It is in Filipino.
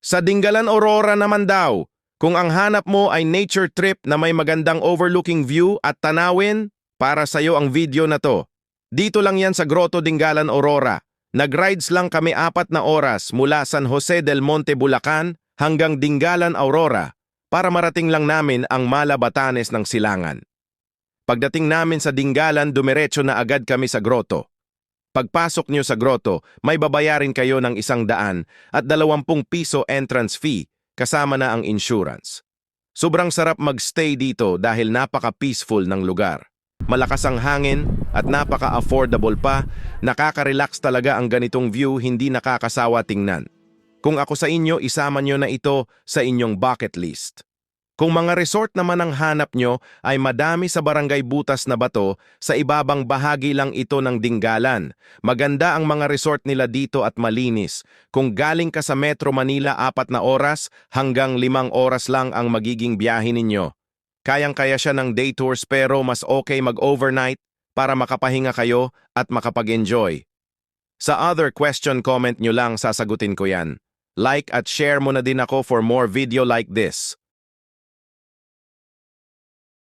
Sa Dingalan Aurora naman daw, kung ang hanap mo ay nature trip na may magandang overlooking view at tanawin, para sa'yo ang video na to. Dito lang yan sa Grotto Dingalan Aurora. Nag-rides lang kami 4 na oras mula San Jose del Monte, Bulacan hanggang Dingalan Aurora para marating lang namin ang Mala Batanes ng Silangan. Pagdating namin sa Dingalan, dumiretso na agad kami sa grotto. Pagpasok nyo sa grotto, may babayarin kayo ng 100 at 20 piso entrance fee kasama na ang insurance. Sobrang sarap magstay dito dahil napaka-peaceful ng lugar. Malakas ang hangin at napaka-affordable pa, nakaka-relax talaga ang ganitong view, hindi nakakasawa tingnan. Kung ako sa inyo, isama nyo na ito sa inyong bucket list. Kung mga resort naman ang hanap nyo, ay madami sa Barangay Butas na Bato, sa ibabang bahagi lang ito ng Dingalan. Maganda ang mga resort nila dito at malinis. Kung galing ka sa Metro Manila, 4 na oras hanggang 5 oras lang ang magiging biyahe ninyo. Kayang-kaya siya ng day tours pero mas okay mag-overnight para makapahinga kayo at makapag-enjoy. Sa other question comment nyo lang sasagutin ko yan. Like at share mo na din ako for more video like this.